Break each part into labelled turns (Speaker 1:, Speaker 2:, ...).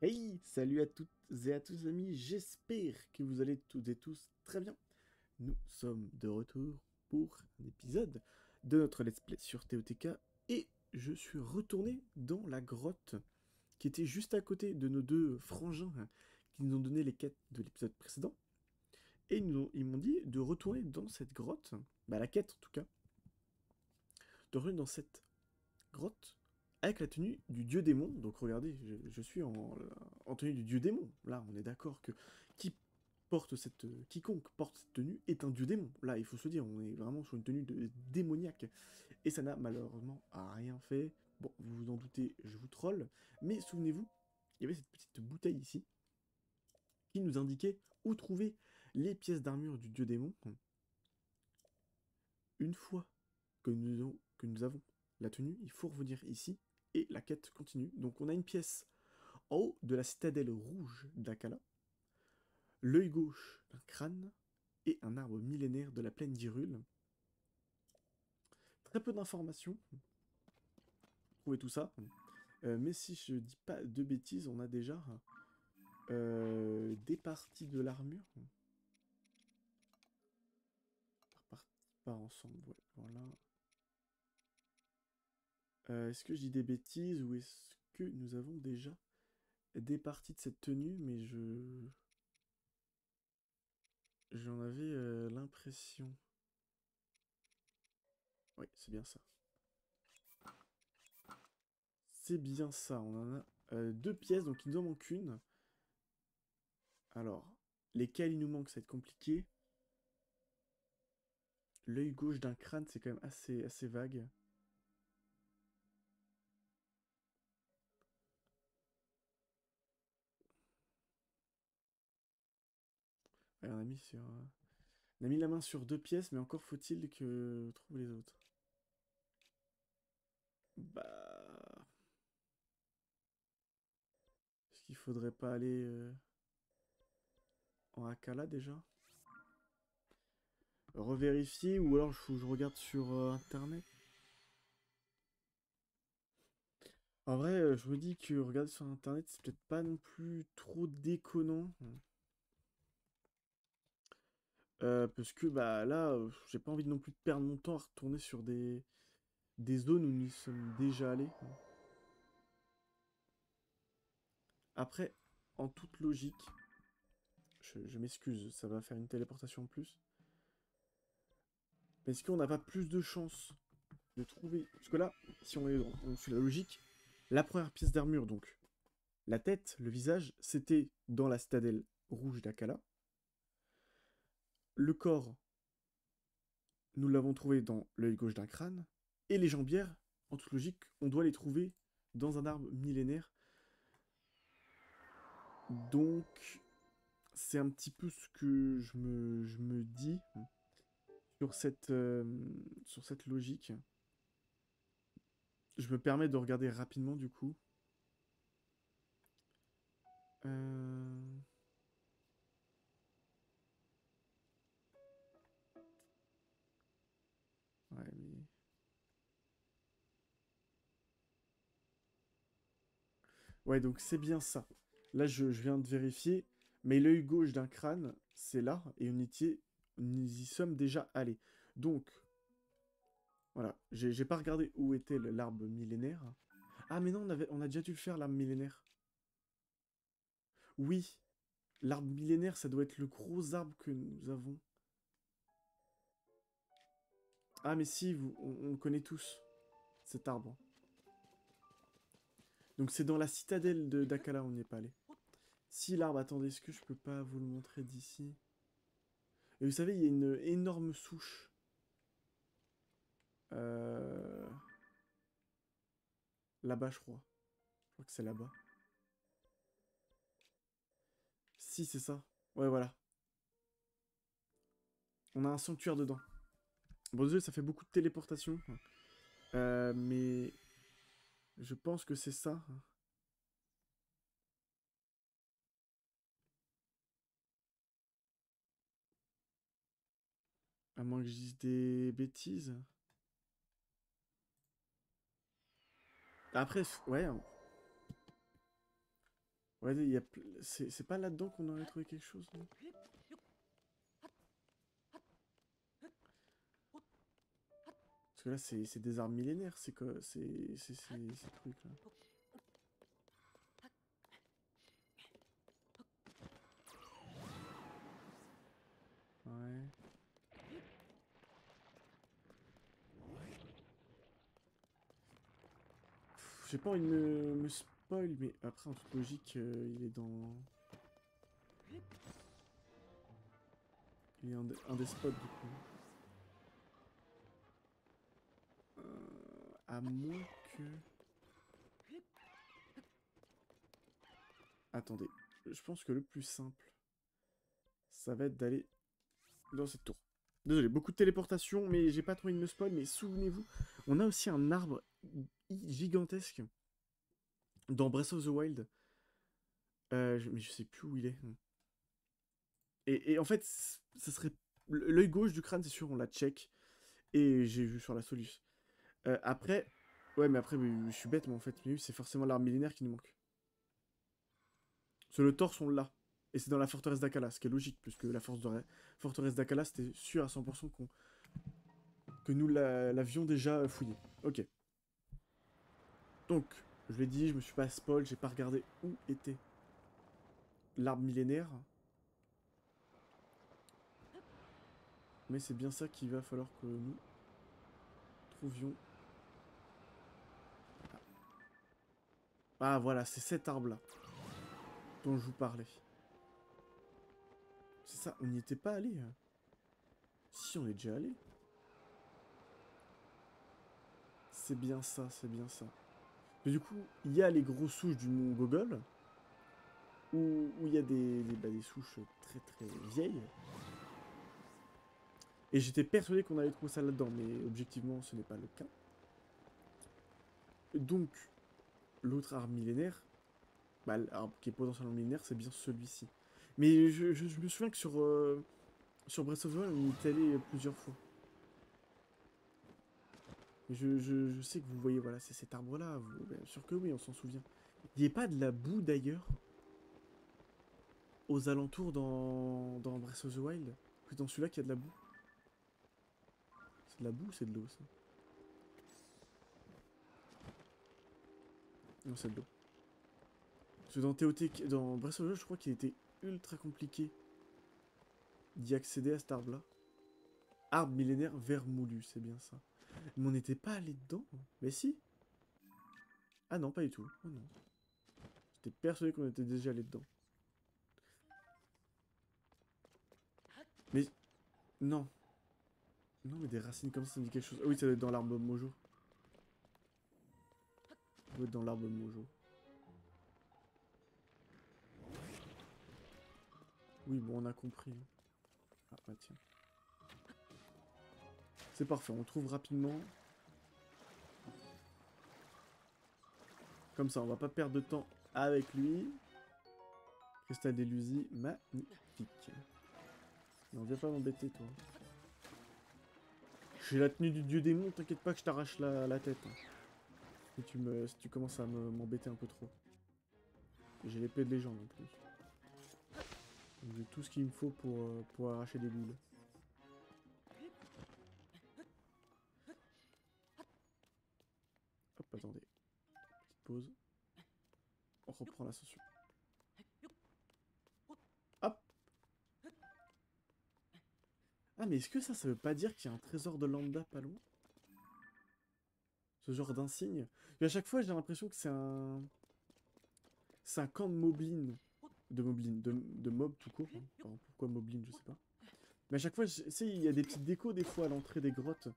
Speaker 1: Hey, salut à toutes et à tous amis, j'espère que vous allez toutes et tous très bien. Nous sommes de retour pour un épisode de notre let's play sur TOTK et je suis retourné dans la grotte qui était juste à côté de nos deux frangins qui nous ont donné les quêtes de l'épisode précédent et ils m'ont dit de retourner dans cette grotte, bah la quête en tout cas, de retourner dans cette grotte avec la tenue du dieu démon. Donc regardez, je suis en tenue du dieu démon. Là, on est d'accord que qui quiconque porte cette tenue est un dieu démon. Là, il faut se dire, on est vraiment sur une tenue démoniaque. Et ça n'a malheureusement rien fait. Bon, vous vous en doutez, je vous troll. Mais souvenez-vous, il y avait cette petite bouteille ici qui nous indiquait où trouver les pièces d'armure du dieu démon. Une fois que nous avons la tenue, il faut revenir ici et la quête continue. Donc on a une pièce en haut de la citadelle rouge d'Akala, l'œil gauche d'un crâne et un arbre millénaire de la plaine d'Hyrule. Très peu d'informations, trouver tout ça. Mais si je dis pas de bêtises, on a déjà des parties de l'armure. Par ensemble, ouais, voilà. Est-ce que je dis des bêtises ou est-ce que nous avons déjà des parties de cette tenue, mais j'en avais l'impression. Oui, c'est bien ça. C'est bien ça, on en a deux pièces, donc il nous en manque une. Alors, lesquelles il nous manque, ça va être compliqué. L'œil gauche d'un crâne, c'est quand même assez vague. Ouais, on a mis la main sur deux pièces, mais encore faut-il que trouve les autres. Bah... Est-ce qu'il faudrait pas aller en Akala déjà? Revérifier ou alors faut que je regarde sur internet? En vrai, je me dis que regarder sur internet, c'est peut-être pas non plus trop déconnant. Parce que bah là, j'ai pas envie non plus de perdre mon temps à retourner sur des zones où nous sommes déjà allés. Après, en toute logique, je m'excuse, ça va faire une téléportation en plus. Mais est-ce qu'on n'a pas plus de chances de trouver... Parce que là, si on suit la logique, la première pièce d'armure, donc la tête, le visage, c'était dans la citadelle rouge d'Akala. Le corps, nous l'avons trouvé dans l'œil gauche d'un crâne. Et les jambières, en toute logique, on doit les trouver dans un arbre millénaire. Donc, c'est un petit peu ce que je me dis sur cette logique. Je me permets de regarder rapidement du coup. Euh... Ouais, mais... Ouais, donc c'est bien ça. Là, je viens de vérifier, mais l'œil gauche d'un crâne, c'est là, et nous y sommes déjà allés. Donc, voilà, j'ai pas regardé où était l'arbre millénaire. Ah, mais non, on a déjà dû le faire, l'arbre millénaire. Oui, l'arbre millénaire, ça doit être le gros arbre que nous avons. Ah, mais si, on le connaît tous, cet arbre. Donc c'est dans la citadelle de d'Akala, on n'y est pas allé. Si l'arbre, attendez, est-ce que je peux pas vous le montrer d'ici? Et vous savez, il y a une énorme souche. Euh, Là-bas, je crois. Je crois que c'est là-bas. Si, c'est ça. Ouais, voilà. On a un sanctuaire dedans. Bon, désolé, ça fait beaucoup de téléportation. Mais je pense que c'est ça. À moins que je dise des bêtises. Après, ouais, hein. Ouais, il y a... c'est pas là-dedans qu'on aurait trouvé quelque chose, non? Parce que là, c'est des armes millénaires, c'est quoi? Ces trucs-là. Ouais. J'ai pas envie de me spoil, mais après, en toute logique, il est dans... Il est un des spots, du coup. À moins que... Attendez. Je pense que le plus simple, ça va être d'aller dans cette tour. Désolé, beaucoup de téléportation, mais j'ai pas trop envie de me spoil, mais souvenez-vous, on a aussi un arbre gigantesque dans Breath of the Wild. Mais je sais plus où il est. Et en fait, ça serait... L'œil gauche du crâne, c'est sûr, on l'a check. Et j'ai vu sur la soluce. Après... Ouais, mais après, je suis bête, mais en fait, mais oui, c'est forcément l'arbre millénaire qui nous manque. Sur le torse, on l'a. Et c'est dans la forteresse d'Akala, ce qui est logique, puisque la forteresse d'Akala, c'était sûr à 100% que nous l'avions déjà fouillé. Ok. Donc, je l'ai dit, je me suis pas spoil, j'ai pas regardé où était l'arbre millénaire. Mais c'est bien ça qu'il va falloir que nous trouvions. Ah voilà, c'est cet arbre-là dont je vous parlais. C'est ça, on n'y était pas allé. Si, on est déjà allé. C'est bien ça, c'est bien ça. Mais du coup, il y a les grosses souches du mont Gogol, où il y a des souches très très vieilles. Et j'étais persuadé qu'on allait trouver ça là-dedans, mais objectivement, ce n'est pas le cas. Donc, l'autre arbre millénaire, bah, l'arbre qui est potentiellement millénaire, c'est bien celui-ci. Mais je me souviens que sur Breath of the Wild, on y est allé plusieurs fois. Je sais que vous voyez, voilà, c'est cet arbre-là. Bien sûr que oui, on s'en souvient. Il n'y a pas de la boue d'ailleurs aux alentours dans Breath of the Wild? C'est dans celui-là qu'il y a de la boue. C'est de la boue ou c'est de l'eau ça? Non, c'est de l'eau. Parce que dans Breath of the Wild, je crois qu'il était ultra compliqué d'y accéder à cet arbre-là. Arbre millénaire vermoulu, c'est bien ça. Mais on n'était pas allé dedans. Mais si. Ah non, pas du tout. Oh non. J'étais persuadé qu'on était déjà allé dedans. Mais non. Non, mais des racines comme ça me dit quelque chose. Ah oui, ça doit être dans l'arbre Mojo. Ça doit être dans l'arbre Mojo. Oui, bon, on a compris. Ah, bah tiens. C'est parfait, on le trouve rapidement. Comme ça, on va pas perdre de temps avec lui. Cristal d'Elusie, magnifique. Non, viens pas m'embêter, toi. J'ai la tenue du dieu démon, t'inquiète pas que je t'arrache la tête. Si tu commences à m'embêter un peu trop. J'ai l'épée de légende en plus. J'ai tout ce qu'il me faut pour arracher des ghouls. Hop, attendez. Petite pause. On reprend l'ascension. Hop. Ah, mais est-ce que ça veut pas dire qu'il y a un trésor de lambda pas loin? Ce genre d'insigne. Et à chaque fois, j'ai l'impression que c'est un... C'est un camp de moblin. De mob tout court. Hein. Enfin, pourquoi moblin, je sais pas. Mais à chaque fois, tu sais, il y a des petites décos des fois à l'entrée des grottes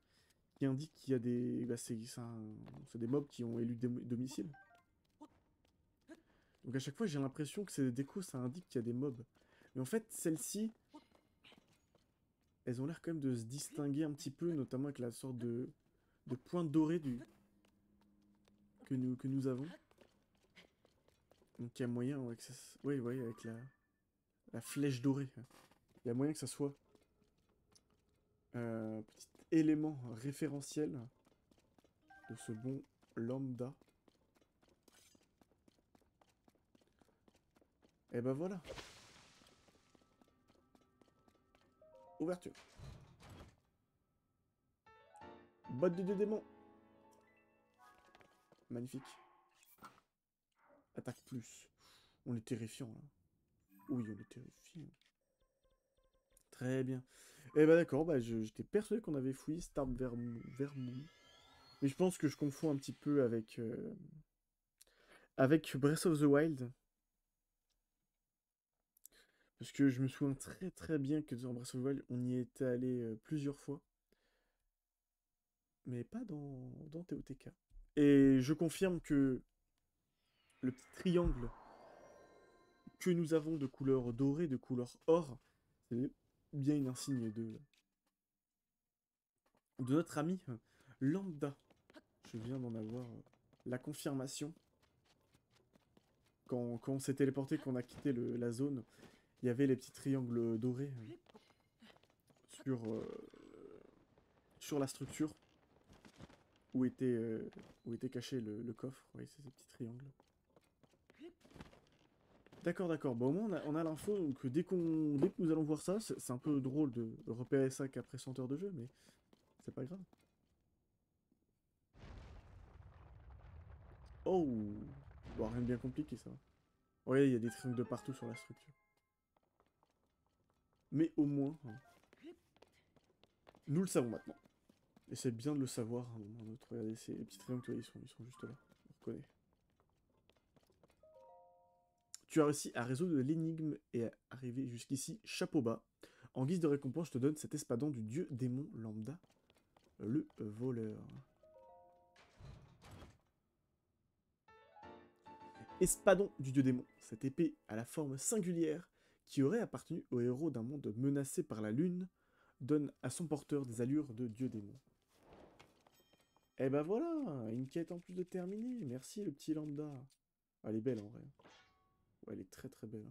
Speaker 1: qui indiquent qu'il y a des... Bah, c'est des mobs qui ont élu domicile. Donc à chaque fois, j'ai l'impression que ces décos, ça indique qu'il y a des mobs. Mais en fait, celles-ci, elles ont l'air quand même de se distinguer un petit peu, notamment avec la sorte de pointe dorée que nous avons. Donc il y a moyen avec ça... Oui, oui, avec la flèche dorée. Il y a moyen que ça soit petit élément référentiel de ce bon lambda. Et ben voilà. Ouverture. Botte de 2 démons. Magnifique. Attaque plus. On est terrifiant là. Oui, on est terrifiant. Très bien. Et bah d'accord, bah j'étais persuadé qu'on avait fouillé Starb Vermouth. Mais je pense que je confonds un petit peu avec Breath of the Wild. Parce que je me souviens très très bien que dans Breath of the Wild, on y était allé plusieurs fois. Mais pas dans TOTK. Et je confirme que le petit triangle que nous avons de couleur dorée, de couleur or, c'est bien une insigne de notre ami Lambda. Je viens d'en avoir la confirmation. Quand on s'est téléporté, qu'on a quitté la zone, il y avait les petits triangles dorés sur, sur la structure où était caché le coffre. Oui, c'est ces petits triangles. D'accord, d'accord. Bon, au moins, on a l'info, donc dès que nous allons voir ça, c'est un peu drôle de repérer ça qu'après 100 heures de jeu, mais c'est pas grave. Oh! Bon, rien de bien compliqué, ça va. Oui, il y a des triangles de partout sur la structure. Mais au moins, hein, nous le savons maintenant. Et c'est bien de le savoir à un moment ou à un autre. Regardez, ces petits triangles, tu vois, ils sont juste là. On reconnaît. Tu as réussi à résoudre l'énigme et à arriver jusqu'ici, chapeau bas. En guise de récompense, je te donne cet espadon du dieu démon lambda, le voleur. Espadon du dieu démon, cette épée à la forme singulière qui aurait appartenu au héros d'un monde menacé par la lune, donne à son porteur des allures de dieu démon. Et ben voilà, une quête en plus de terminer. Merci le petit lambda. Elle est belle en vrai. Ouais, elle est très très belle.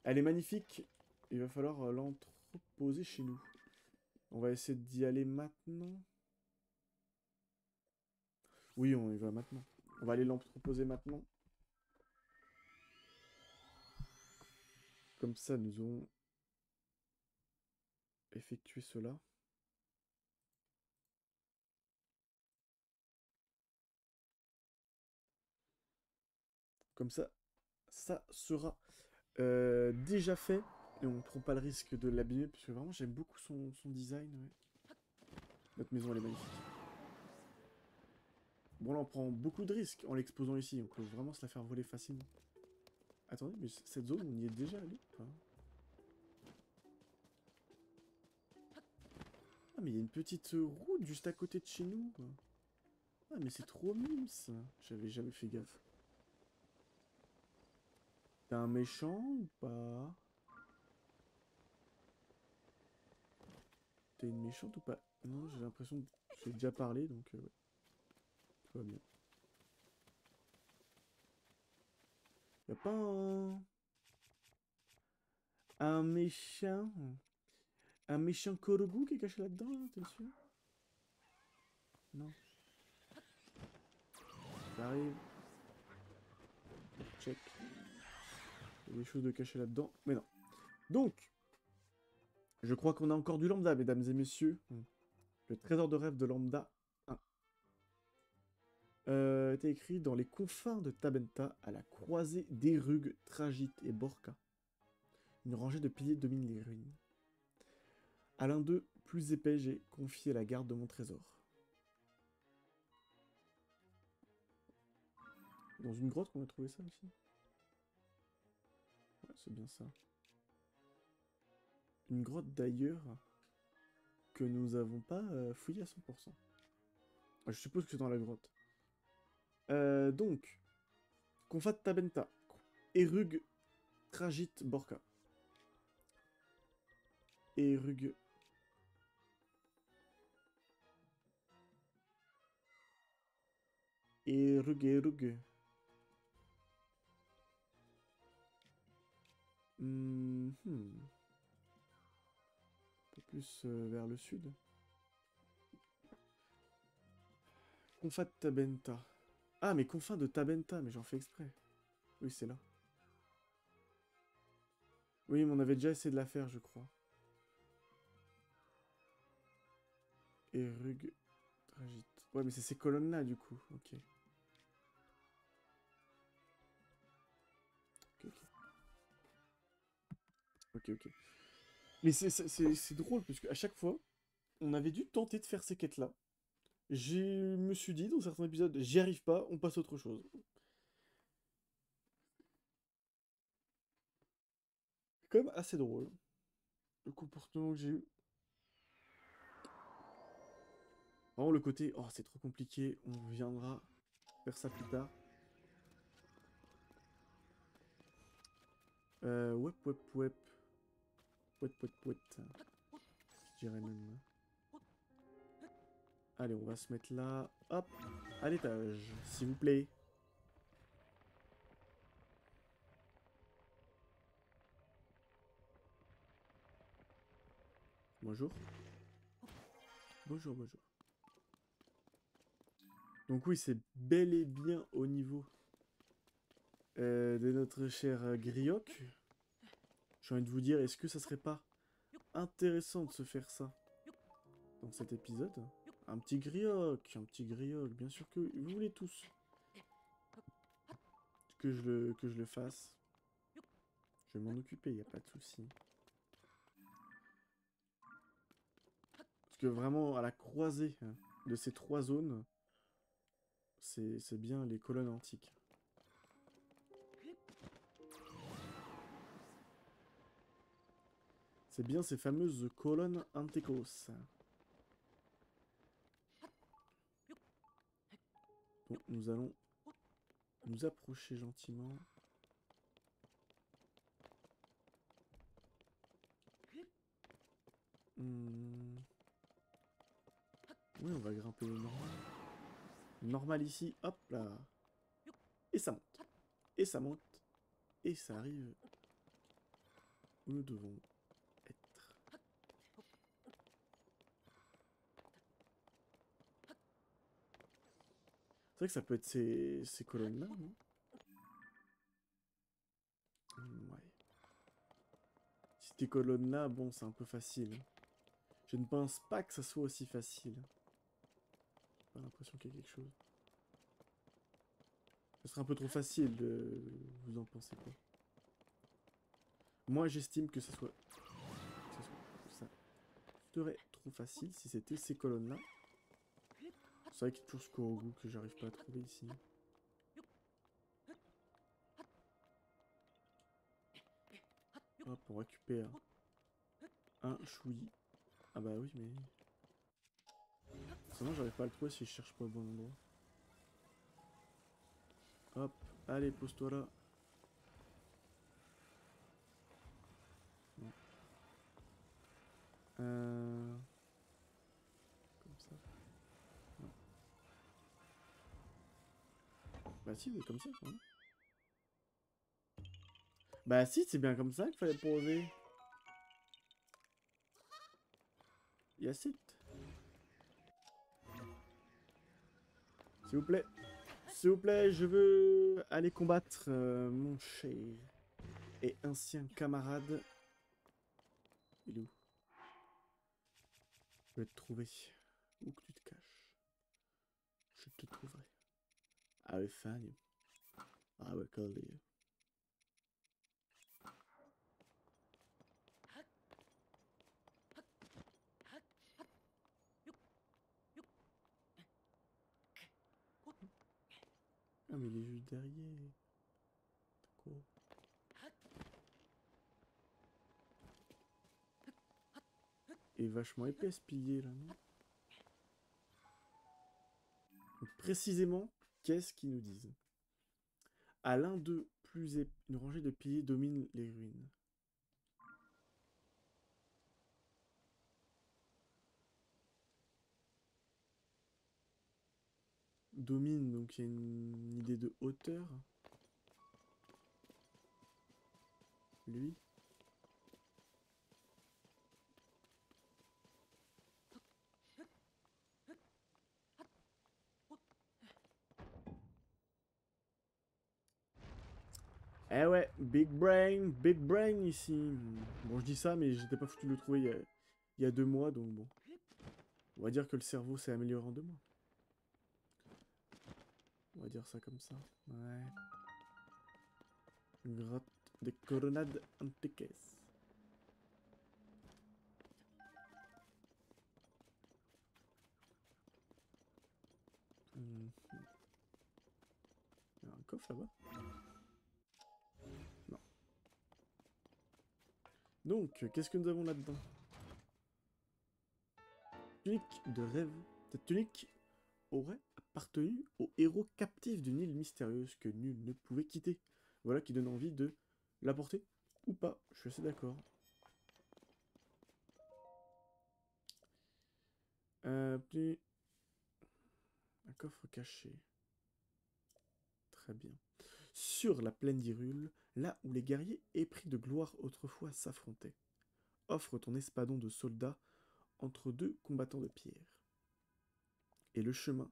Speaker 1: Elle est magnifique. Il va falloir l'entreposer chez nous. On va essayer d'y aller maintenant. Oui, on y va maintenant. On va aller l'entreposer maintenant. Comme ça, nous aurons effectué cela. Comme ça sera déjà fait. Et on ne prend pas le risque de l'abîmer. Parce que vraiment, j'aime beaucoup son design. Ouais. Notre maison, elle est magnifique. Bon, là, on prend beaucoup de risques en l'exposant ici. On peut vraiment se la faire voler facilement. Attendez, mais cette zone, on y est déjà allé ou pas? Ah, mais il y a une petite route juste à côté de chez nous. Ah, mais c'est trop mime, ça. J'avais jamais fait gaffe. T'es un méchant ou pas? T'es une méchante ou pas? Non, j'ai l'impression que j'ai déjà parlé, donc ouais, tout va bien. Y'a pas un méchant... Un méchant Korogu qui est caché là-dedans, là, t'es sûr? Non. J'arrive. Check. Il y a des choses de cachées là-dedans, mais non. Donc, je crois qu'on a encore du lambda, mesdames et messieurs. Le trésor de rêve de lambda 1. Était écrit dans les confins de Tabenta, à la croisée d'Erug, Tragite et Borca. Une rangée de piliers domine les ruines. À l'un d'eux, plus épais, j'ai confié la garde de mon trésor. Dans une grotte qu'on a trouvé ça aussi. Ouais, c'est bien ça. Une grotte d'ailleurs que nous avons pas fouillé à 100%. Je suppose que c'est dans la grotte. Donc, Confat Tabenta, Erug, Tragite, Borca. Erug. Erug. Un peu plus vers le sud. Confat Tabenta. Ah, mais confins de Tabenta, mais j'en fais exprès. Oui, c'est là. Oui, mais on avait déjà essayé de la faire, je crois. Et Rug... Tragite. Ouais, mais c'est ces colonnes-là, du coup. Ok. Ok, ok. Ok, ok. Mais c'est drôle, parce qu'à chaque fois, on avait dû tenter de faire ces quêtes-là. Je me suis dit, dans certains épisodes, j'y arrive pas, on passe à autre chose. C'est quand même assez drôle, le comportement que j'ai eu. Vraiment, le côté, oh, c'est trop compliqué, on viendra faire ça plus tard. Wep, wep, wep. Wet, wet, wet. Je dirais même. Allez, on va se mettre là. Hop, à l'étage, s'il vous plaît. Bonjour. Bonjour, bonjour. Donc oui, c'est bel et bien au niveau de notre cher Grioc. J'ai envie de vous dire, est-ce que ça serait pas intéressant de se faire ça dans cet épisode? Un petit Grioc, bien sûr que vous voulez tous que je le fasse. Je vais m'en occuper, y a pas de souci. Parce que vraiment, à la croisée hein, de ces trois zones, c'est bien les colonnes antiques. C'est bien ces fameuses colonnes antiquos. Bon, nous allons nous approcher gentiment. Hmm. Oui, on va grimper normal. Normal ici, hop là. Et ça monte. Et ça monte. Et ça arrive où nous devons être. C'est vrai que ça peut être ces colonnes-là, non? Ouais. Ces colonnes-là, bon, c'est un peu facile. Je ne pense pas que ça soit aussi facile. J'ai pas l'impression qu'il y a quelque chose. Ce serait un peu trop facile de... Vous en pensez quoi? Moi, j'estime que ça soit... Ça serait trop facile si c'était ces colonnes-là. C'est vrai qu'il y a toujours ce Korogu que j'arrive pas à trouver ici. Hop, on récupère un chouï. Ah bah oui, mais... Sinon, j'arrive pas à le trouver si je cherche pas le bon endroit. Hop, allez, pose-toi là. Non. Comme ça. Non. Bah si, c'est comme ça, hein. Bah si, c'est bien comme ça qu'il fallait poser. Yacite. S'il vous plaît. S'il vous plaît, je veux aller combattre mon cher et ancien camarade. Il est où? Je vais te trouver. Où que tu te caches. Je te trouverai. I will find you. I will call you. Ah mais il est juste derrière. D'accord. Et vachement épais ce pilier là, non? Donc, précisément, qu'est-ce qu'ils nous disent? À l'un d'eux, une rangée de piliers domine les ruines. Domine, donc il y a une idée de hauteur. Lui. Eh ouais, big brain ici. Bon, je dis ça, mais j'étais pas foutu de le trouver il y a 2 mois, donc bon. On va dire que le cerveau s'est amélioré en 2 mois. On va dire ça comme ça. Ouais. Grotte de Coronade Antiques. Il y a un coffre là-bas? Non. Donc, qu'est-ce que nous avons là-dedans? Tunique de rêve. Cette tunique aurait appartenu aux héros captifs d'une île mystérieuse que nul ne pouvait quitter. Voilà qui donne envie de la porter ou pas. Je suis assez d'accord. Puis... Un coffre caché. Très bien. Sur la plaine d'Hyrule, là où les guerriers épris de gloire autrefois s'affrontaient, offre ton espadon de soldats entre deux combattants de pierre. Et le chemin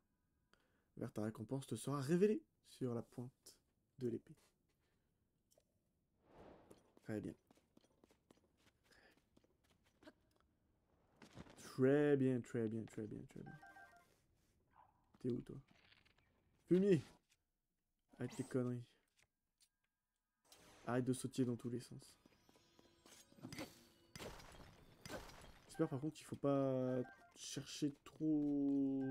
Speaker 1: vers ta récompense te sera révélé sur la pointe de l'épée. Très bien. Très bien, très bien, très bien, très bien. T'es où, toi? Fumier! Arrête tes conneries. Arrête de sautiller dans tous les sens. J'espère par contre qu'il faut pas chercher trop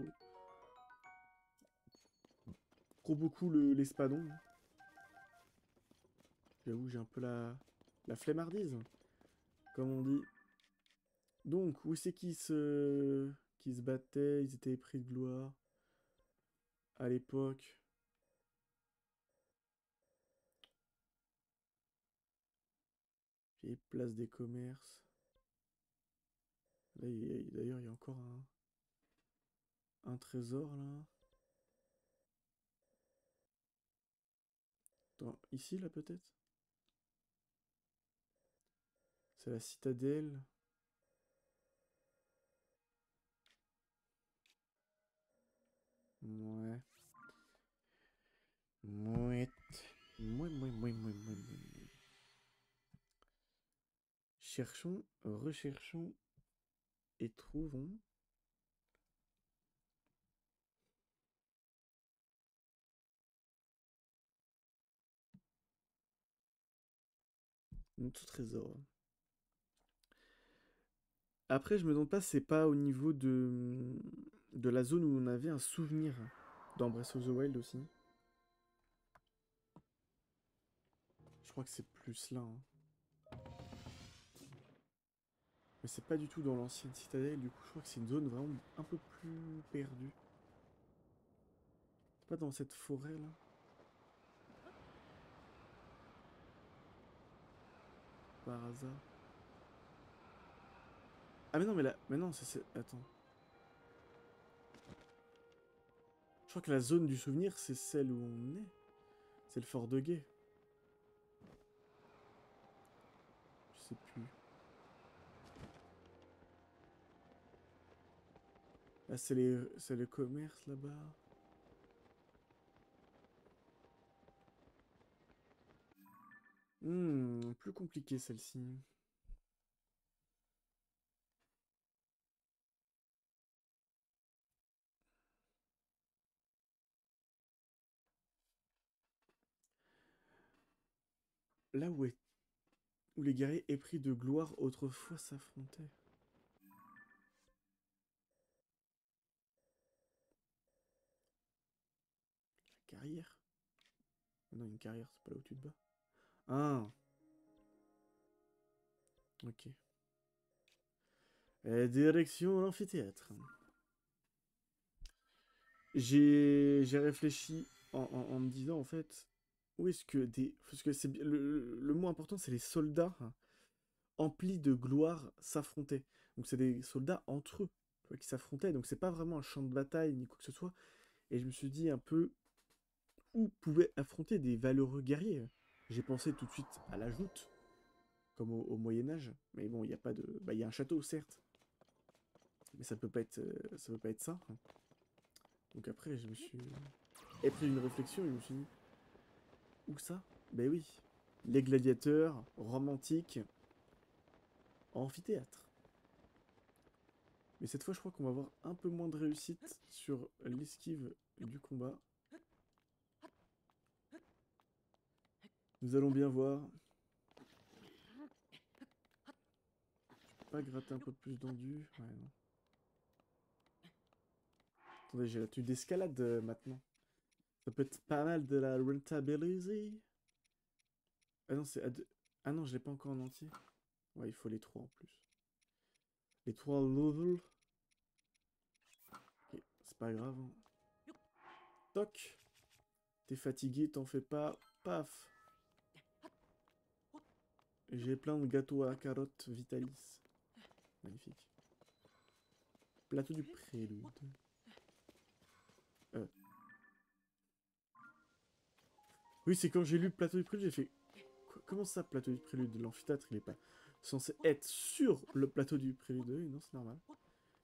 Speaker 1: beaucoup l'espadon. J'avoue, j'ai un peu la flemmardise, comme on dit. Donc, où c'est qui se battaient? Ils étaient épris de gloire à l'époque. Vieille place des commerces. Là, d'ailleurs, il y a encore un trésor là. Ici, là, peut-être? C'est la citadelle. Ouais. Mouette. Mouais. Cherchons, recherchons et trouvons. Notre trésor. Après, je me demande pas si c'est pas au niveau de la zone où on avait un souvenir dans Breath of the Wild aussi. Je crois que c'est plus là, hein. Mais c'est pas du tout dans l'ancienne citadelle, du coup je crois que c'est une zone vraiment un peu plus perdue. C'est pas dans cette forêt là? Par hasard. Ah mais non mais là. Mais non, Attends. Je crois que la zone du souvenir c'est celle où on est. C'est le fort de Guet. Je sais plus. Là c'est le commerce là-bas. Plus compliqué celle-ci. Là où les guerriers épris de gloire autrefois s'affrontaient. La carrière? Ah non, une carrière, c'est pas là où tu te bats. Ah, ok. Direction l'amphithéâtre. J'ai réfléchi en me disant en fait, où est-ce que des... Parce que c'est le mot important, c'est les soldats hein, emplis de gloire s'affrontaient. Donc c'est des soldats entre eux tu vois, qui s'affrontaient. Donc c'est pas vraiment un champ de bataille ni quoi que ce soit. Et je me suis dit un peu où pouvaient affronter des valeureux guerriers. J'ai pensé tout de suite à la joute, comme au Moyen-Âge. Mais bon, il n'y a pas de... Bah, il y a un château, certes. Mais ça peut pas être ça. Peut pas être ça. Hein. Donc après, je me suis... Et pris une réflexion et je me suis dit... Où ça? Ben oui. les gladiateurs, romantiques, amphithéâtre. Mais cette fois, je crois qu'on va avoir un peu moins de réussite sur l'esquive du combat. Nous allons bien voir. Je peux pas gratter un peu plus d'endu? Ouais, non. Attendez, j'ai la tenue d'escalade maintenant. Ça peut être pas mal de la rentability. Ah non, c'est à deux. Ah non, je l'ai pas encore en entier. Ouais, il faut les 3 en plus. Les 3 levels. Ok, c'est pas grave. Hein. Toc. T'es fatigué, t'en fais pas. Paf. J'ai plein de gâteaux à carottes Vitalis. Magnifique. Plateau du prélude. Euh. Oui, c'est quand j'ai lu le plateau du prélude, j'ai fait... Comment ça, plateau du prélude? L'amphithéâtre, il est pas censé être sur le plateau du prélude. Oui, non, c'est normal.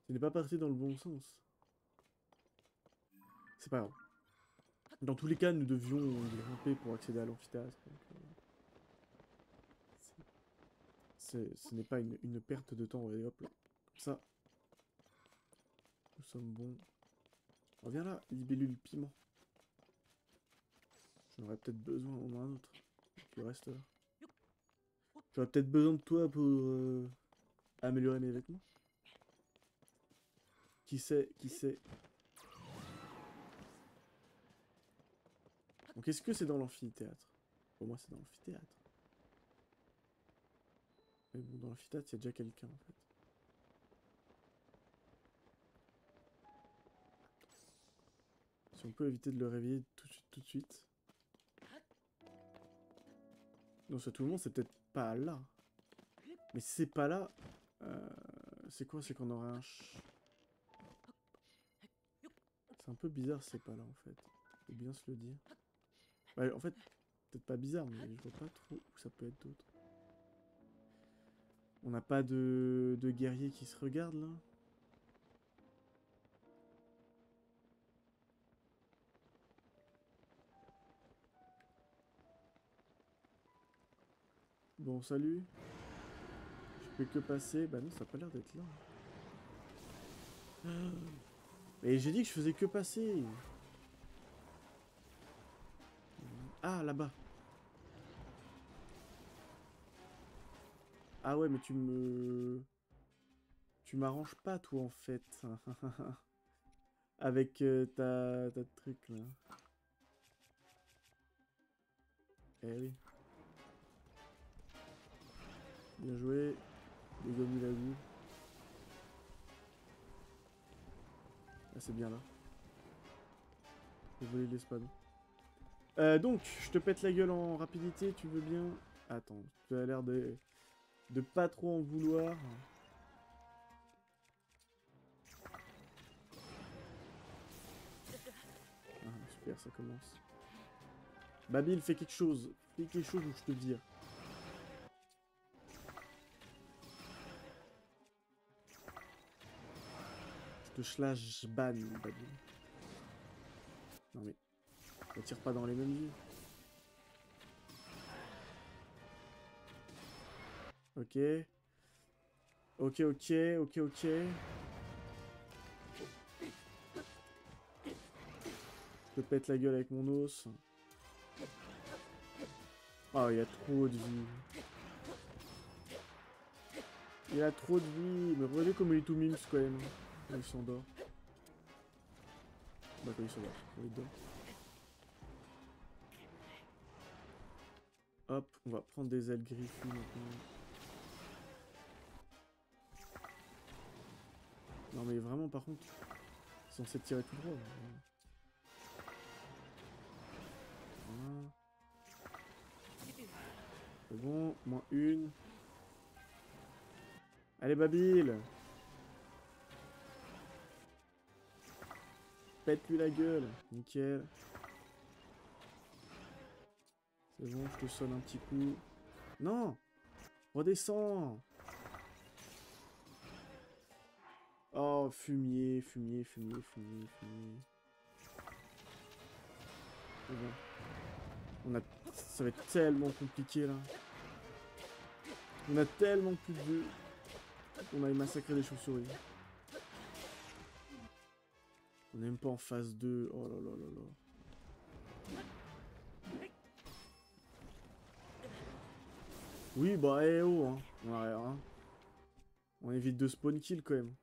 Speaker 1: Ce n'est pas parti dans le bon sens. C'est pas grave. Dans tous les cas, nous devions grimper pour accéder à l'amphithéâtre. Ce n'est pas une perte de temps. Allez, hop là. Comme ça. Nous sommes bons. Reviens là, libellule piment. J'en aurais peut-être besoin en un autre. Avec le reste là. J'aurais peut-être besoin de toi pour améliorer mes vêtements. Qui sait, qui sait. Donc est-ce que c'est dans l'amphithéâtre? Pour moi c'est dans l'amphithéâtre. Mais bon, dans l'amphithéâtre, il y a déjà quelqu'un en fait. Si on peut éviter de le réveiller tout de suite. Non, ça tout le monde, c'est peut-être pas là. Mais si c'est pas là, c'est quoi? C'est qu'on aura un... C'est un peu bizarre si c'est pas là en fait. Faut bien se le dire. Ouais, en fait, peut-être pas bizarre, mais je vois pas trop où ça peut être d'autre. On n'a pas de guerrier qui se regarde là? Bon, salut. Je fais que passer. Bah non, ça a pas l'air d'être là. Mais j'ai dit que je faisais que passer. Ah, là-bas. Ah ouais, mais tu me... Tu m'arranges pas, toi, en fait. Avec ta truc, là. Eh oui. Bien joué. Les gommés la vue. Ah, c'est bien là. J'ai volé l'espadon. Donc, je te pète la gueule en rapidité, tu veux bien? Attends, tu as l'air de pas trop en vouloir. Ah, super, ça commence. Babil, fais quelque chose. Fais quelque chose ou je te vire. Je te slash ban, Babil. Non mais, on tire pas dans les mêmes yeux. Ok. Ok, ok, ok, ok. Je te pète la gueule avec mon os. Oh, il y a trop de vie. Il a trop de vie. Mais regardez comme il est tout mimes quand même. Quand il s'endort. Bah quand il s'endort. Quand il dort. Hop, on va prendre des ailes griffues maintenant. Non mais vraiment par contre, c'est censé tirer tout droit. Voilà. C'est bon, moins une. Allez Babil! Pète-lui la gueule. Nickel. C'est bon, je te sonne un petit coup. Non! Redescends! Oh, fumier, fumier, fumier, fumier, fumier. C'est bon. Ça va être tellement compliqué là. On a tellement plus de vœux. On a massacré des chauves-souris. On n'est même pas en phase 2. Oh là là là là. Oui, bah, eh oh, hein. Ouais, hein. On évite de spawn kill quand même.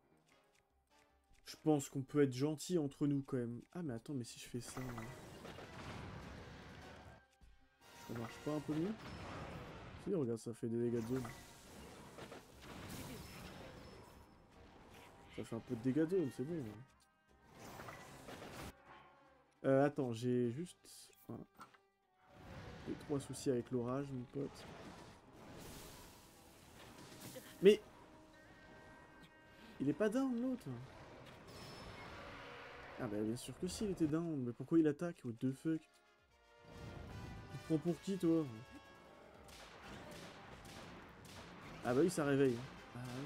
Speaker 1: Je pense qu'on peut être gentil entre nous quand même. Ah, mais attends, mais si je fais ça... Ça marche pas un peu mieux? Si, regarde, ça fait des dégâts de zone. Ça fait un peu de dégâts de zone, c'est bon. Attends, j'ai juste... Voilà. J'ai 3 soucis avec l'orage, mon pote. Mais... Il est pas down, l'autre. Ah bah bien sûr que si, il était down. Mais pourquoi il attaque? What the fuck? Tu te prends pour qui, toi? Ah bah oui, ça réveille. Ah oui.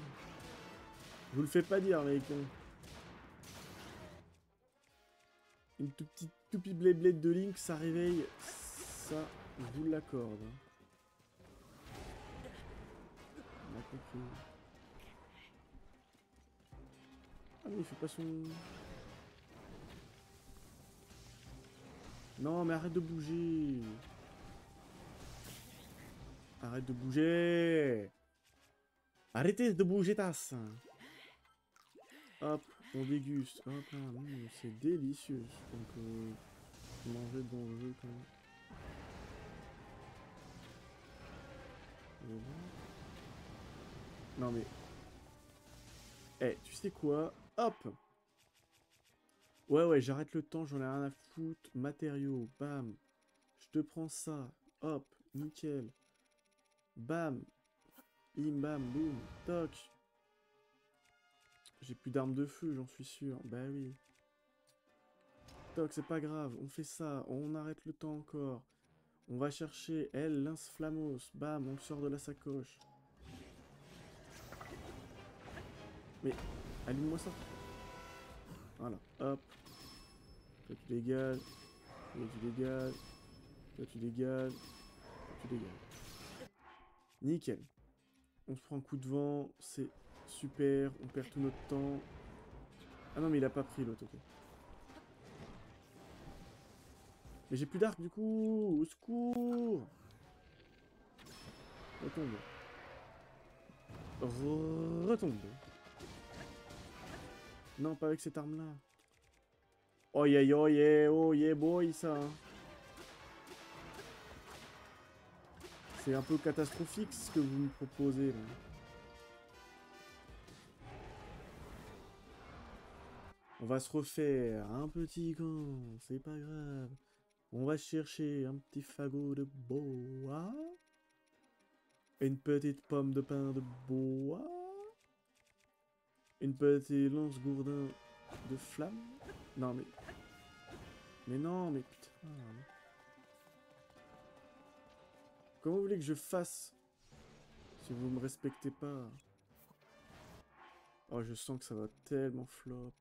Speaker 1: Je vous le fais pas dire, les cons. Une toute petite toupie blade de Link, ça réveille. Ça, je vous l'accorde. On a compris. Ah mais il fait pas son... Non mais arrête de bouger. Arrête de bouger. Arrêtez de bouger, tasse. Hop, on déguste. Hop là, c'est délicieux. Donc, manger dans le jeu quand même. Non mais... Eh, tu sais quoi? Hop! Ouais, j'arrête le temps, j'en ai rien à foutre. Matériaux, bam. Je te prends ça. Hop, nickel. Bam. Bim, bam, boum. Toc. J'ai plus d'armes de feu, j'en suis sûr. Bah oui. Toc, c'est pas grave. On fait ça. On arrête le temps encore. On va chercher El Lance Flamos. Bam, on le sort de la sacoche. Mais, allume-moi ça. Voilà, hop. Toi tu dégages. Toi tu dégages. Toi tu dégages. Toi tu dégages. Nickel. On se prend un coup de vent. C'est super. On perd tout notre temps. Ah non, mais il a pas pris l'autre, ok. Mais j'ai plus d'arc du coup. Au secours. Retombe. Retombe. Non, pas avec cette arme-là. Oh yeah, oh yeah, oh yeah boy, ça. C'est un peu catastrophique ce que vous me proposez là. On va se refaire un petit camp, c'est pas grave. On va chercher un petit fagot de bois. Une petite pomme de pain de bois. Une petite lance-gourdin de flamme. Non mais... Mais non, mais putain... Comment vous voulez que je fasse si vous me respectez pas? Oh, je sens que ça va tellement flop.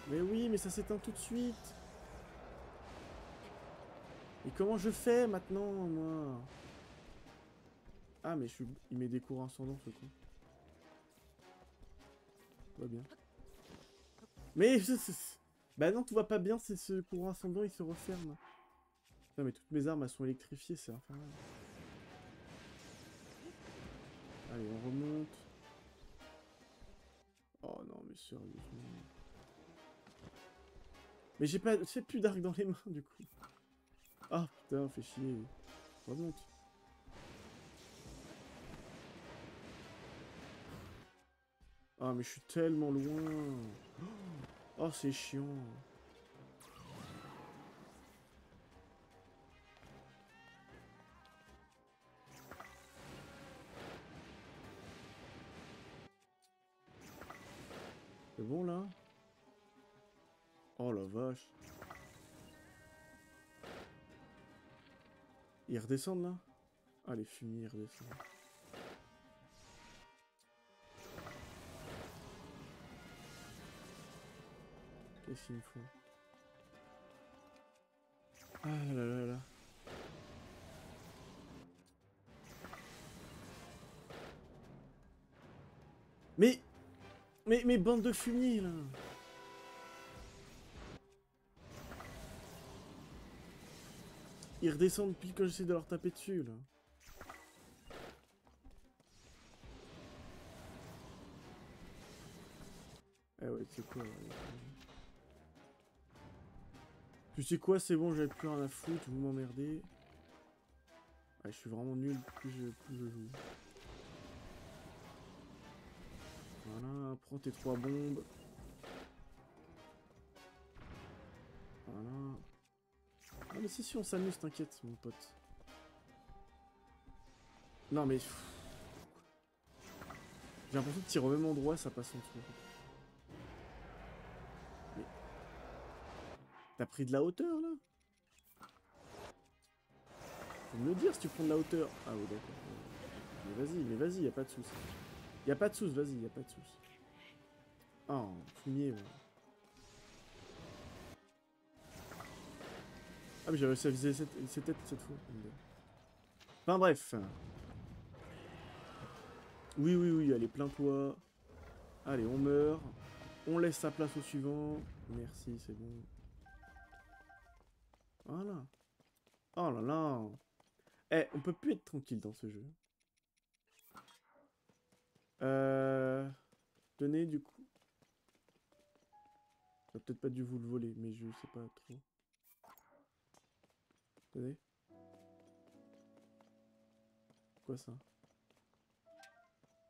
Speaker 1: Mais oui, mais ça s'éteint tout de suite. Et comment je fais maintenant, moi? Ah, mais je suis... il met des cours ascendants, ce con. Tout va bien. Mais... Bah non, tout va pas bien, c'est ce courant ascendant, il se referme. Non, mais toutes mes armes, elles sont électrifiées, c'est infernal. Allez, on remonte. Oh non, mais sérieusement. Mais j'ai pas... J'ai plus d'arc dans les mains, du coup. Ah, putain, fait chier. Remonte. Ah, mais je suis tellement loin. Oh, c'est chiant. C'est bon, là? Oh, la vache. Ils redescendent, là? Ah, les fumiers, ils redescendent. Qu'est-ce qu'ils me font? Ah là là là. Mais bande de fumier là. Ils redescendent pile quand j'essaie de leur taper dessus là. Ah ouais, c'est quoi là. Tu sais quoi, c'est bon, j'avais plus rien à foutre, vous m'emmerdez. Ah, je suis vraiment nul, plus je joue. Voilà, prends tes 3 bombes. Voilà. Ah mais si, on s'amuse, t'inquiète, mon pote. Non mais... J'ai l'impression de tirer au même endroit, ça passe en dessous. Mais... T'as pris de la hauteur, là? Faut me le dire si tu prends de la hauteur. Ah oui, d'accord. Mais vas-y, y a pas de soucis. Y a pas de soucis, vas-y, y a pas de soucis. Oh, fumier, ouais. Ah mais j'ai réussi à viser ses têtes cette fois. Enfin bref. Oui, allez, plains-toi. Allez, on meurt. On laisse sa place au suivant. Merci, c'est bon. Voilà. Oh là là. Eh, on peut plus être tranquille dans ce jeu. Tenez, du coup. J'aurais peut-être pas dû vous le voler, mais je sais pas trop. Tenez. Quoi ça?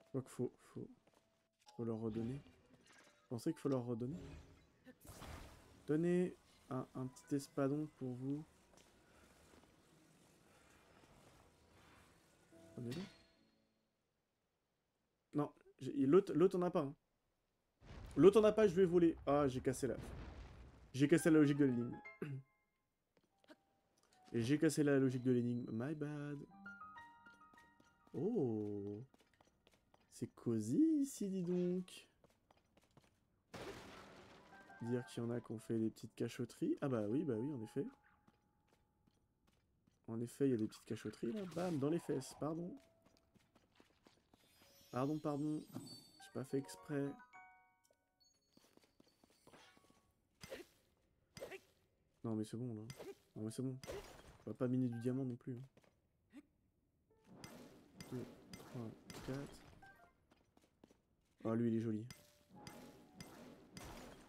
Speaker 1: Je crois qu'il faut leur redonner. Vous pensez qu'il faut leur redonner? Tenez un petit espadon pour vous. Prenez-le. Non, l'autre en a pas. Hein. L'autre en a pas, je vais voler. Ah, j'ai cassé la... J'ai cassé la logique de l'énigme. J'ai cassé la logique de l'énigme. My bad. Oh. C'est cosy ici, dis donc. Dire qu'il y en a qui ont fait des petites cachotteries. Ah bah oui, en effet. En effet, il y a des petites cachotteries là. Bam, dans les fesses, pardon. Pardon. J'ai pas fait exprès. Non mais c'est bon là. Non mais c'est bon. On va pas miner du diamant non plus. 2, 3, 4. Oh lui il est joli.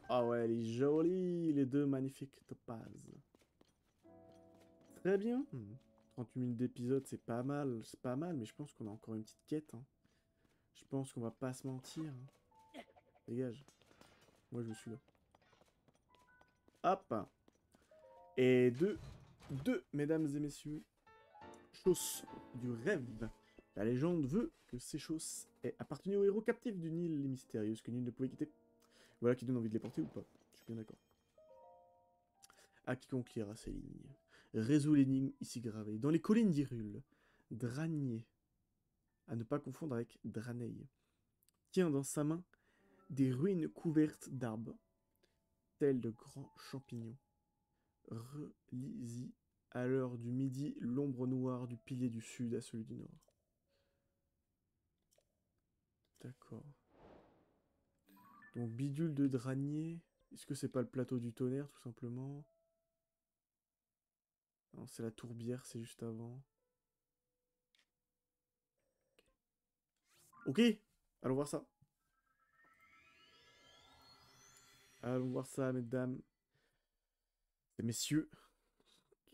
Speaker 1: Ah ouais, il est joli. Les deux magnifiques topazes. Très bien. 38 minutes d'épisode, c'est pas mal. C'est pas mal, mais je pense qu'on a encore une petite quête. Hein. Je pense qu'on va pas se mentir. Hein. Dégage. Moi je suis là. Hop. Et deux, mesdames et messieurs, Chausse du rêve. La légende veut que ces chausses aient appartenu aux héros captifs d'une île mystérieuse que nul ne pouvait quitter. Voilà qui donne envie de les porter ou pas. Je suis bien d'accord. À quiconque lira ces lignes. Résout l'énigme ici gravée. Dans les collines d'Hyrule, Dranier, à ne pas confondre avec Draneil, tient dans sa main des ruines couvertes d'arbres, tels de grands champignons. Relis-y à l'heure du midi l'ombre noire du pilier du sud à celui du nord. D'accord. Donc bidule de Dranier. Est-ce que c'est pas le plateau du tonnerre tout simplement? Non, c'est la tourbière, c'est juste avant. Ok, allons voir ça. Allons voir ça, mesdames et messieurs,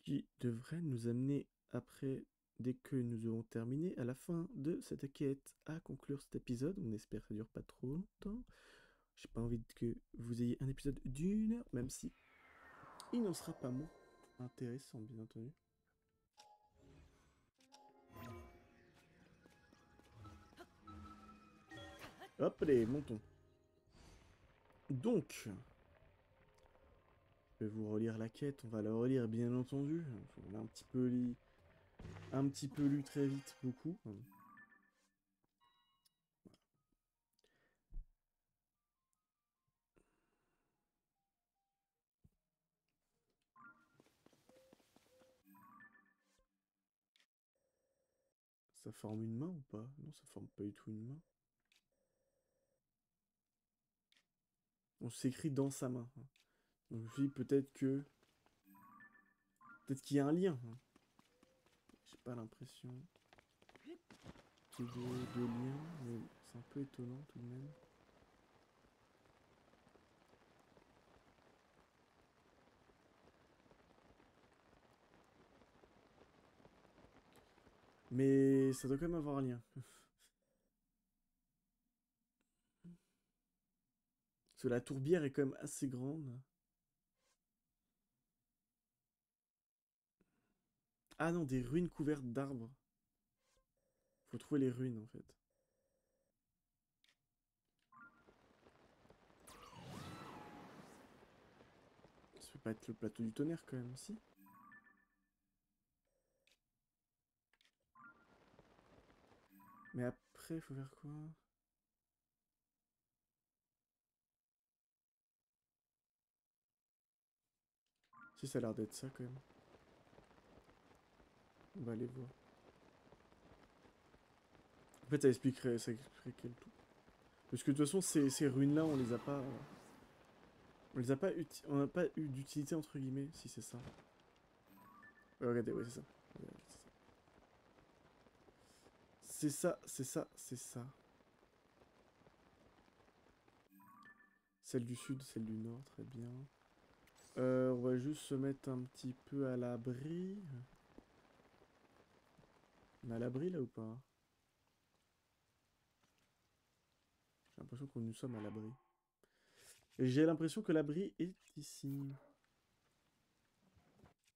Speaker 1: qui devrait nous amener après, dès que nous aurons terminé, à la fin de cette quête, à conclure cet épisode. On espère que ça dure pas trop longtemps. J'ai pas envie que vous ayez un épisode d'1 heure, même si il n'en sera pas moins intéressant, bien entendu. Hop, allez, montons. Donc, je vais vous relire la quête, on va la relire bien entendu. On a un petit peu lu très vite, beaucoup. Ça forme une main ou pas? Non, ça forme pas du tout une main. On s'écrit dans sa main. Donc je me dis peut-être que... Peut-être qu'il y a un lien. J'ai pas l'impression qu'il y ait de lien, mais c'est un peu étonnant tout de même. Mais ça doit quand même avoir un lien. Parce que la tourbière est quand même assez grande. Ah non, des ruines couvertes d'arbres. Faut trouver les ruines en fait. Ça peut pas être le plateau du tonnerre quand même, si? Mais après, faut faire quoi? Si, ça a l'air d'être ça quand même. On va aller voir. En fait, ça expliquerait quel tout. Parce que de toute façon, ces ruines-là, on les a pas... On n'a pas eu d'utilité entre guillemets, si c'est ça. Ouais, regardez, ouais, c'est ça. Regardez, c'est ça, c'est ça, c'est ça. Celle du sud, celle du nord, très bien. On va juste se mettre un petit peu à l'abri. On est à l'abri là ou pas? J'ai l'impression que nous sommes à l'abri. Et j'ai l'impression que l'abri est ici.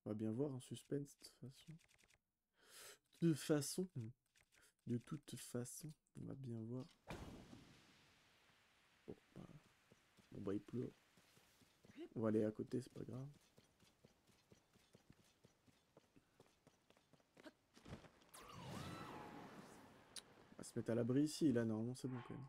Speaker 1: On va bien voir un suspense de toute façon. De façon. De toute façon, on va bien voir. Bon bah il pleut. On va aller à côté, c'est pas grave. On va se mettre à l'abri ici, là normalement c'est bon quand même.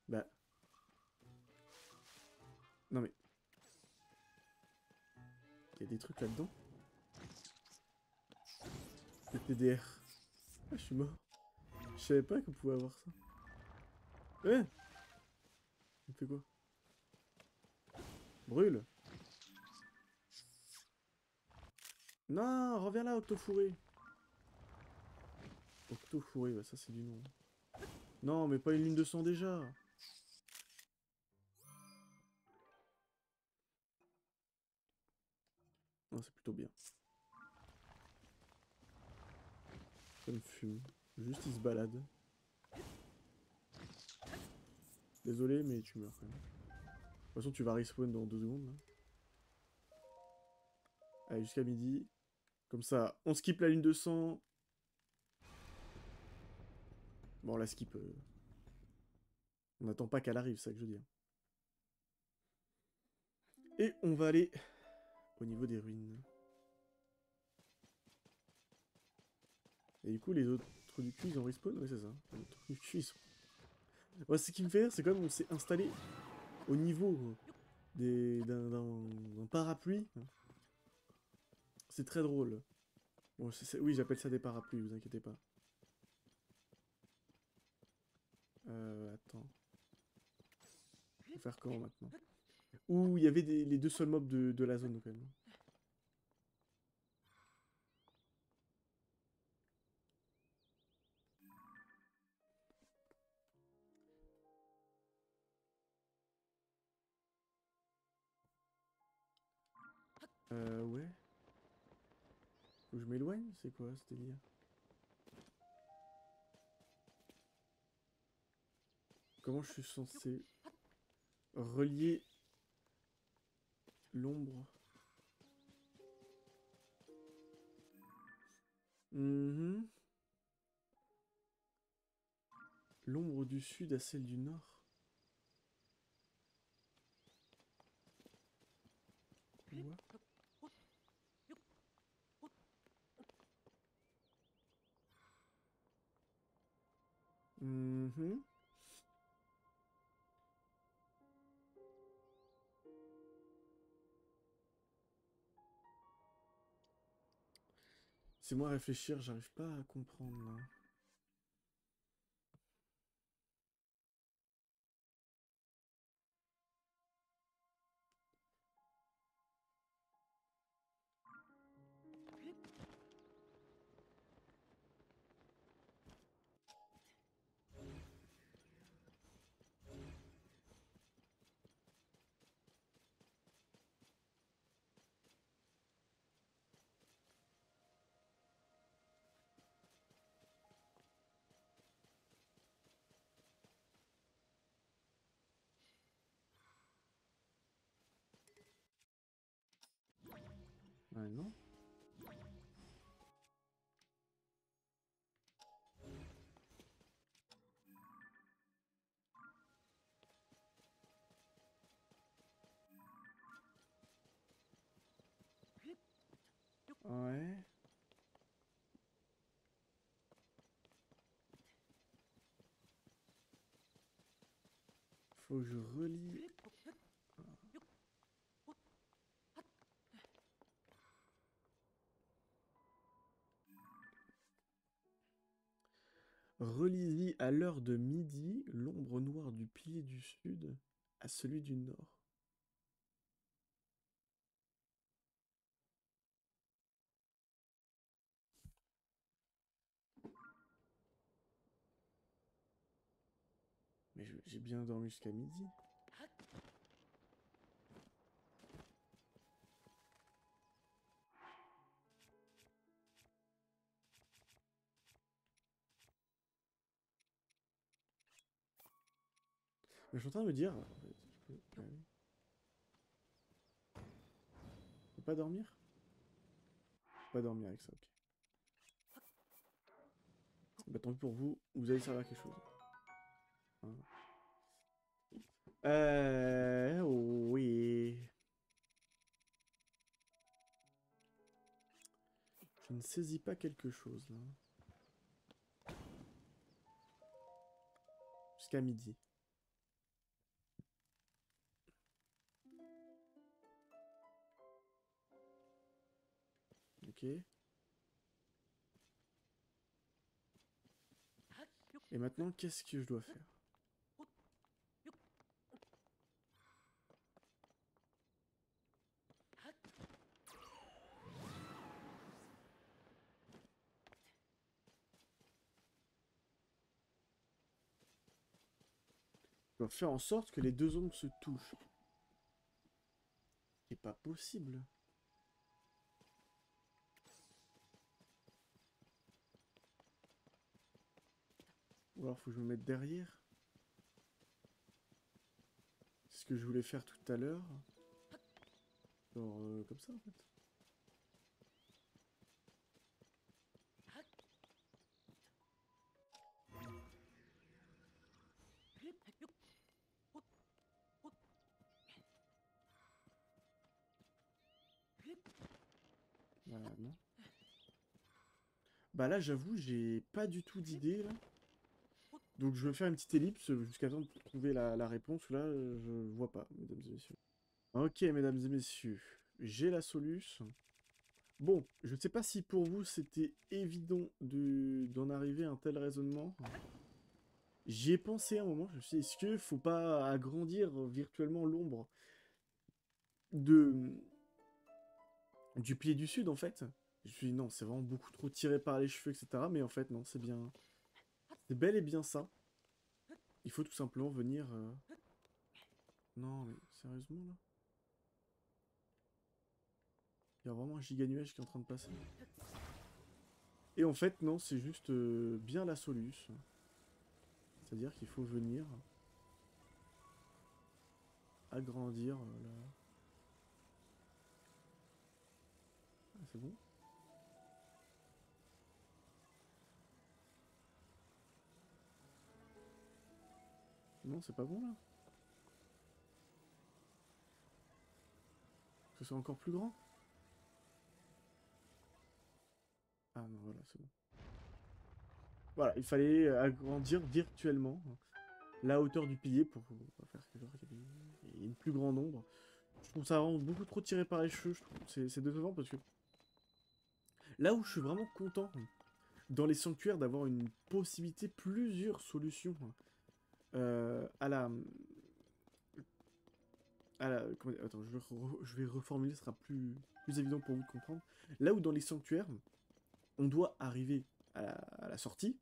Speaker 1: Bah. Non mais. Il y a des trucs là-dedans. Le TDR. Ah, je suis mort. Je savais pas qu'on pouvait avoir ça. Eh, il fait quoi? Brûle. Non, reviens là, Octofourré. Octofourré, bah ça c'est du nom. Non, mais pas une ligne de sang déjà. Non, c'est plutôt bien. Ça me fume. Juste il se balade. Désolé, mais tu meurs quand même. De toute façon, tu vas respawn dans 2 secondes. Là. Allez, jusqu'à midi. Comme ça, on skip la ligne de sang. Bon, on la skip. On n'attend pas qu'elle arrive, c'est ça que je veux dire. Et on va aller au niveau des ruines. Et du coup, les autres du cul, ils ont respawn? Ouais, c'est ça. Les autres du cul, ils sont... Ouais, ce qui me fait rire, c'est quand même on s'est installé au niveau d'un parapluie. C'est très drôle. Bon, oui, j'appelle ça des parapluies, vous inquiétez pas. Attends. Faut faire comment maintenant? Ouh, il y avait les 2 seuls mobs de la zone quand même. Ouais. Faut que je m'éloigne? C'est quoi ce délire? Comment je suis censé relier l'ombre? L'ombre du sud à celle du nord? Quoi? C'est moi à réfléchir, j'arrive pas à comprendre là. Ouais, non. Ouais. Faut que je relie. Relis-y à l'heure de midi l'ombre noire du pilier du sud à celui du nord. Mais j'ai bien dormi jusqu'à midi. Mais je suis en train de me dire. Je peux pas dormir? Pas dormir avec ça, ok. Bah tant pis pour vous, vous allez servir à quelque chose. Hein. Oui. Je ne saisis pas quelque chose là. Jusqu'à midi. Ok. Et maintenant, qu'est-ce que je dois faire? Je dois faire en sorte que les deux ombres se touchent. C'est pas possible. Ou alors faut que je me mette derrière. C'est ce que je voulais faire tout à l'heure. Genre comme ça en fait. Voilà, non. Bah là j'avoue j'ai pas du tout d'idée là. Donc je vais faire une petite ellipse jusqu'à temps de trouver la réponse. Là je vois pas, mesdames et messieurs. Ok mesdames et messieurs, j'ai la solution. Bon, je sais pas si pour vous c'était évident d'en arriver à un tel raisonnement. J'y ai pensé un moment, je me suis dit, est-ce qu'il faut pas agrandir virtuellement l'ombre de du pilier du sud en fait? Je me suis dit non, c'est vraiment beaucoup trop tiré par les cheveux, etc. Mais en fait non, c'est bien. C'est bel et bien ça. Il faut tout simplement venir... Non mais sérieusement là? Il y a vraiment un giga nuage qui est en train de passer. Et en fait non, c'est juste bien la solution. C'est-à-dire qu'il faut venir agrandir la... Ah, c'est bon? Non, c'est pas bon là? Que ce soit encore plus grand? Ah non, voilà, c'est bon. Voilà, il fallait agrandir virtuellement la hauteur du pilier pour faire que genre, il y ait une plus grande ombre. Je trouve ça vraiment beaucoup trop tiré par les cheveux, je trouve. C'est décevant parce que Là où je suis vraiment content dans les sanctuaires d'avoir une possibilité, plusieurs solutions à la... attends, je vais reformuler, ce sera plus évident pour vous de comprendre. Là où dans les sanctuaires, on doit arriver à la sortie,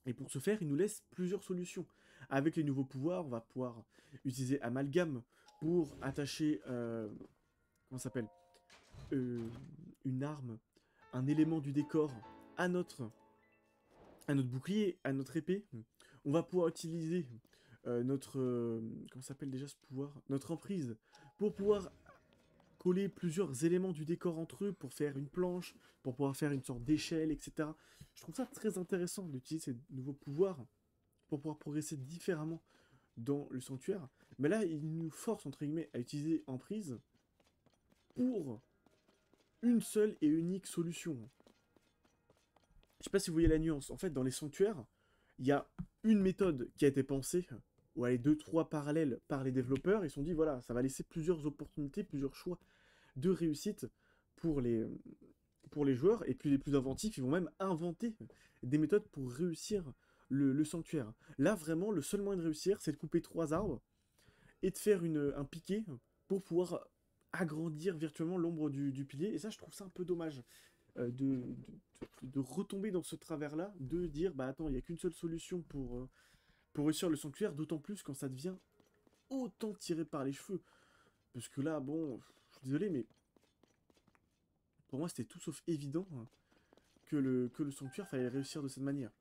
Speaker 1: et pour ce faire, il nous laisse plusieurs solutions. Avec les nouveaux pouvoirs, on va pouvoir utiliser Amalgame pour attacher, comment ça s'appelle, euh, une arme, un élément du décor à notre bouclier, à notre épée. On va pouvoir utiliser notre, comment ça s'appelle déjà ce pouvoir, notre emprise, pour pouvoir coller plusieurs éléments du décor entre eux pour faire une planche, pour pouvoir faire une sorte d'échelle, etc. Je trouve ça très intéressant d'utiliser ces nouveaux pouvoirs pour pouvoir progresser différemment dans le sanctuaire. Mais là, il nous force, entre guillemets, à utiliser emprise pour une seule et unique solution. Je sais pas si vous voyez la nuance. En fait, dans les sanctuaires, il y a une méthode qui a été pensée, ou elle est 2-3 parallèles par les développeurs. Ils se sont dit, voilà, ça va laisser plusieurs opportunités, plusieurs choix de réussite pour les joueurs. Et puis les plus inventifs, ils vont même inventer des méthodes pour réussir le sanctuaire. Là, vraiment, le seul moyen de réussir, c'est de couper 3 arbres et de faire un piqué pour pouvoir agrandir virtuellement l'ombre du pilier. Et ça, je trouve ça un peu dommage de retomber dans ce travers-là, de dire, bah attends, il n'y a qu'une seule solution pour réussir le sanctuaire, d'autant plus quand ça devient autant tiré par les cheveux. Parce que là, bon, je suis désolé, mais pour moi, c'était tout sauf évident que le sanctuaire fallait réussir de cette manière.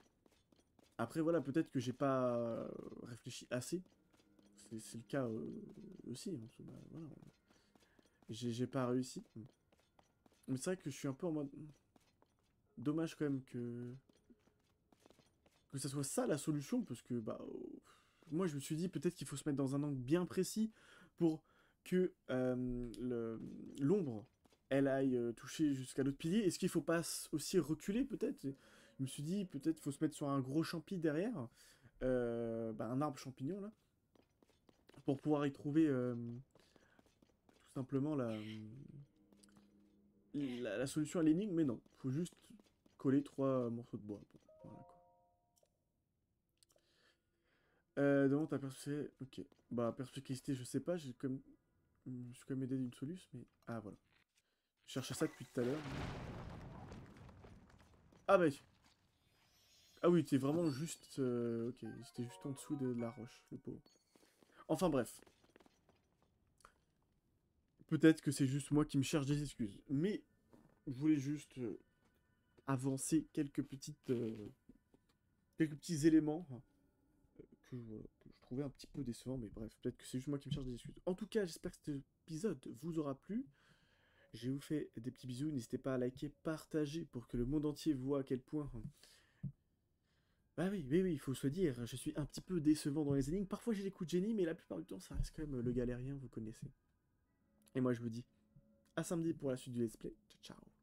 Speaker 1: Après, voilà, peut-être que j'ai pas réfléchi assez. C'est le cas aussi. Hein, parce que, bah, voilà, j'ai pas réussi. Mais c'est vrai que je suis un peu en mode... Dommage quand même que ça soit ça la solution, parce que bah, moi je me suis dit peut-être qu'il faut se mettre dans un angle bien précis pour que l'ombre elle aille toucher jusqu'à l'autre pilier. Est-ce qu'il faut pas aussi reculer peut-être? Je me suis dit peut-être qu'il faut se mettre sur un gros champi derrière, bah, un arbre champignon là, pour pouvoir y trouver tout simplement la solution à l'énigme, mais non, faut juste coller 3 morceaux de bois. Bon, voilà, quoi. Demande ta perspicacité. Ok. Bah, perspicacité, je sais pas, je me suis quand même aidé d'une soluce, mais. Ah, voilà. Je cherchais ça depuis tout à l'heure. Ah, bah. Ah, oui, t'es vraiment juste. Ok, c'était juste en dessous de la roche, le pauvre. Enfin, bref. Peut-être que c'est juste moi qui me cherche des excuses. Mais, je voulais juste avancer quelques petits éléments que je trouvais un petit peu décevants, mais bref, peut-être que c'est juste moi qui me cherche des excuses. En tout cas, j'espère que cet épisode vous aura plu. Je vous fais des petits bisous, n'hésitez pas à liker, partager pour que le monde entier voit à quel point... Bah oui, oui, oui, il faut se dire, je suis un petit peu décevant dans les énigmes. Parfois j'ai des coups de génie, mais la plupart du temps ça reste quand même le galérien, vous connaissez. Et moi je vous dis à samedi pour la suite du let's play. Ciao, ciao.